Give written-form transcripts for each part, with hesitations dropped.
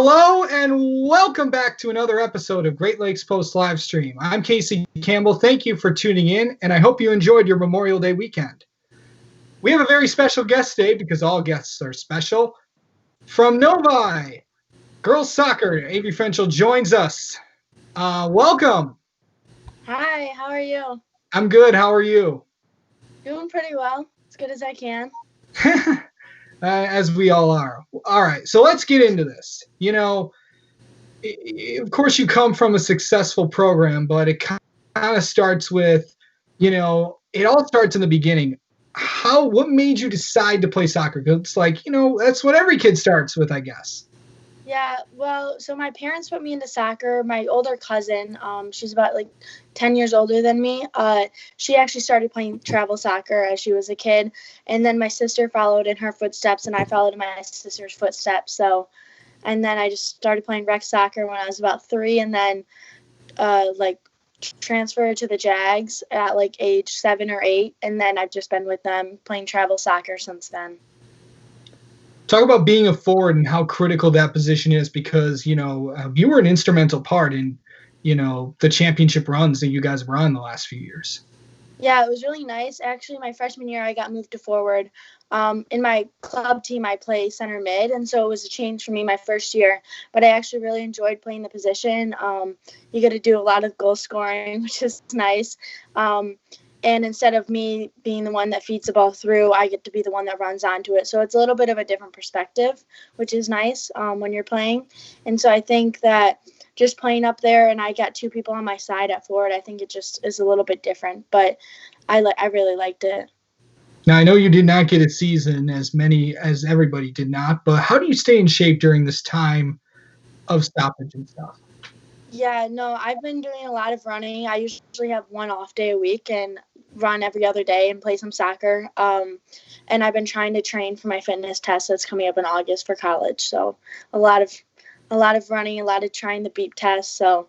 Hello and welcome back to another episode of Great Lakes Post Livestream. I'm Casey Campbell. Thank you for tuning in, and I hope you enjoyed your Memorial Day weekend. We have a very special guest today because all guests are special. From Novi Girls Soccer, Avery Frenchel joins us. Welcome. Hi, how are you? I'm good. How are you? Doing pretty well. As good as I can. As we all are. All right, so let's get into this. Of course, you come from a successful program, but it kind of starts with, it all starts in the beginning. What made you decide to play soccer? Because it's like, that's what every kid starts with, I guess. Yeah, well, so my parents put me into soccer. My older cousin, she's about 10 years older than me. She actually started playing travel soccer as she was a kid. And then my sister followed in her footsteps, and I followed in my sister's footsteps. And then I just started playing rec soccer when I was about 3, and then transferred to the Jags at age 7 or 8. And then I've just been with them playing travel soccer since then. Talk about being a forward and how critical that position is because, you were an instrumental part in, the championship runs that you guys were on the last few years. Yeah, it was really nice. Actually, my freshman year, I got moved to forward. In my club team, I play center mid, and so it was a change for me my first year. But I actually really enjoyed playing the position. You get to do a lot of goal scoring, which is nice. And instead of me being the one that feeds the ball through, I get to be the one that runs onto it. So it's a little bit of a different perspective, which is nice when you're playing. And so I think that just playing up there and I got 2 people on my side at forward, I think it just is a little bit different. But I really liked it. Now, I know you did not get a season as many as everybody did not, but how do you stay in shape during this time of stoppage and stuff? Yeah, no, I've been doing a lot of running. I usually have 1 off day a week and run every other day and play some soccer. And I've been trying to train for my fitness test that's coming up in August for college. So a lot of running, a lot of trying the beep test. So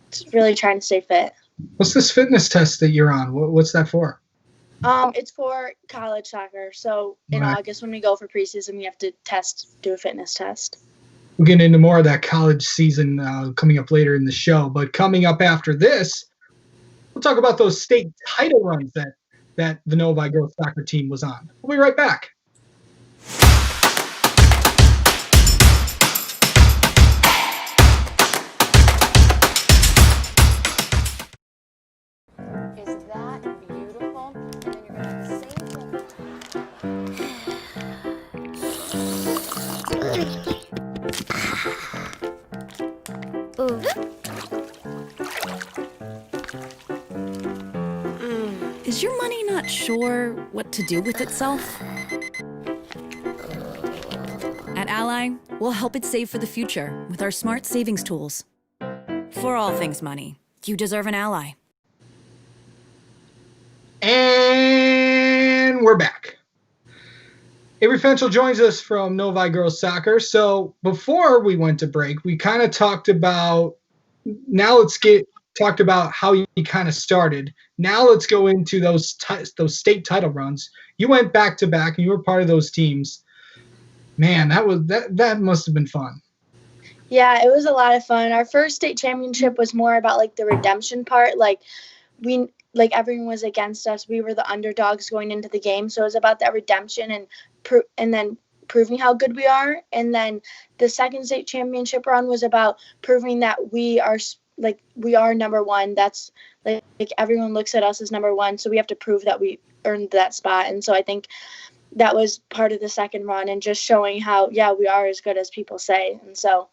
it's really trying to stay fit. What's this fitness test that you're on? What's that for? It's for college soccer. So in August when we go for preseason, we have to do a fitness test. We'll get into more of that college season coming up later in the show. But coming up after this, we'll talk about those state title runs that the Novi girls soccer team was on. We'll be right back. Is that beautiful? And then you're going to have the Is your money not sure what to do with itself? At Ally, we'll help it save for the future with our smart savings tools. For all things money, you deserve an ally. And we're back. Avery Frenchel joins us from Novi Girls Soccer. So before we went to break, we kind of talked about, talked about how you kind of started. Now let's go into those state title runs. You went back to back and you were part of those teams. Man, that must have been fun. Yeah, it was a lot of fun. Our first state championship was more about the redemption part. Everyone was against us. We were the underdogs going into the game. So it was about that redemption and then proving how good we are. And then the second state championship run was about proving that we are number one. That's everyone looks at us as number one. So we have to prove that we earned that spot. And so I think that was part of the second run and just showing how, we are as good as people say. And so,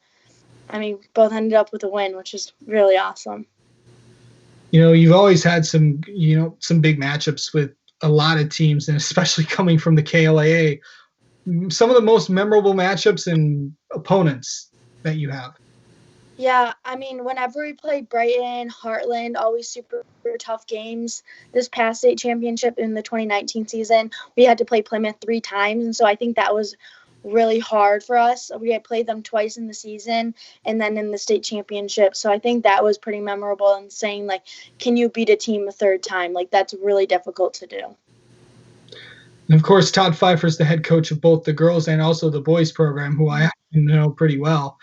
both ended up with a win, which is really awesome. You've always had some big matchups with a lot of teams, and especially coming from the KLAA, some of the most memorable matchups and opponents that you have. Yeah, whenever we play Brighton, Heartland, always super tough games. This past state championship in the 2019 season, we had to play Plymouth 3 times, and so I think that was really hard for us. We had played them twice in the season and then in the state championship. So I think that was pretty memorable, and saying can you beat a team a 3rd time? That's really difficult to do. And of course, Todd Pfeiffer is the head coach of both the girls and also the boys program, who I know pretty well.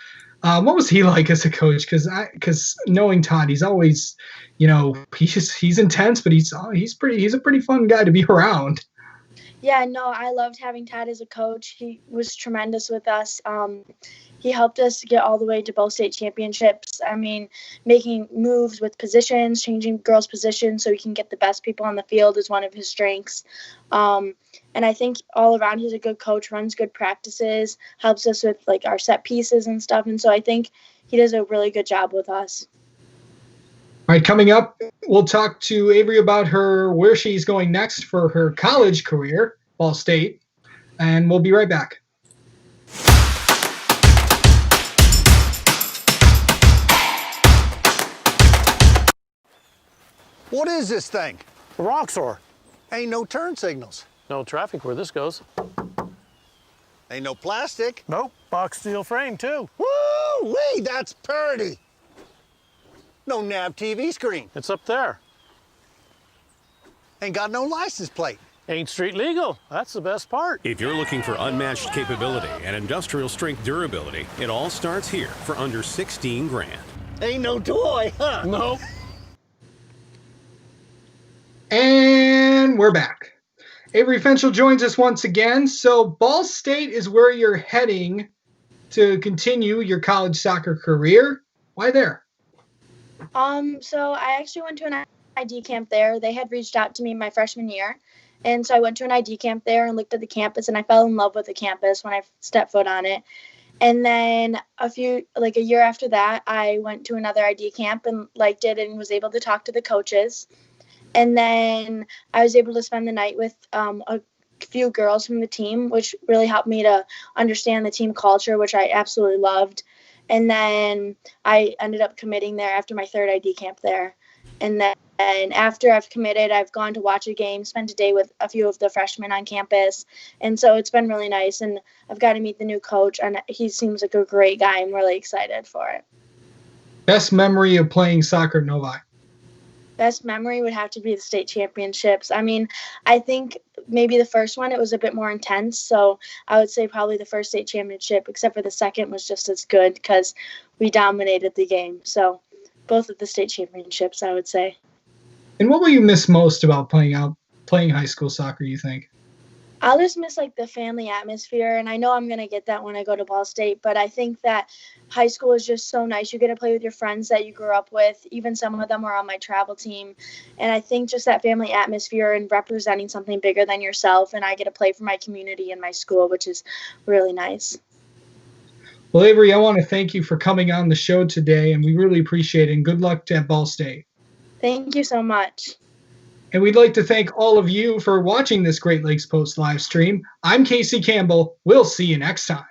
What was he like as a coach? Because knowing Todd, he's always, he's intense, but he's a pretty fun guy to be around. Yeah, no, I loved having Todd as a coach. He was tremendous with us. He helped us get all the way to both state championships. I mean, making moves with positions, changing girls' positions so he can get the best people on the field is one of his strengths. And I think all around he's a good coach, runs good practices, helps us with like our set pieces and stuff. And so I think he does a really good job with us. All right, coming up, we'll talk to Avery about where she's going next for her college career, Ball State, and we'll be right back. What is this thing? The Roxor. Ain't no turn signals. No traffic where this goes. Ain't no plastic. Nope. Box steel frame, too. Woo-wee, that's pretty. No nav TV screen. It's up there. Ain't got no license plate. Ain't street legal. That's the best part. If you're looking for unmatched capability and industrial strength durability, it all starts here for under 16 grand. Ain't no toy, huh? Nope. And we're back. Avery Fenchel joins us once again. So Ball State is where you're heading to continue your college soccer career. Why there? So I actually went to an ID camp there. They had reached out to me my freshman year. And so I went to an ID camp there and looked at the campus, and I fell in love with the campus when I stepped foot on it. And then a year after that, I went to another ID camp and liked it and was able to talk to the coaches. And then I was able to spend the night with a few girls from the team, which really helped me to understand the team culture, which I absolutely loved. And then I ended up committing there after my third ID camp there. And then after I've committed, I've gone to watch a game, spent a day with a few of the freshmen on campus. And so it's been really nice. And I've got to meet the new coach, and he seems like a great guy. I'm really excited for it. Best memory of playing soccer at Novi? Best memory would have to be the state championships. I mean, I think maybe the first one, it was a bit more intense. So I would say probably the first state championship, except for the second was just as good because we dominated the game. So both of the state championships, I would say. And what will you miss most about playing high school soccer, you think? I'll just miss like the family atmosphere, and I know I'm going to get that when I go to Ball State, but I think that high school is just so nice. You get to play with your friends that you grew up with. Even some of them were on my travel team, and I think just that family atmosphere and representing something bigger than yourself, and I get to play for my community and my school, which is really nice. Well, Avery, I want to thank you for coming on the show today, and we really appreciate it, and good luck at Ball State. Thank you so much. And we'd like to thank all of you for watching this Great Lakes Post live stream. I'm Casey Campbell. We'll see you next time.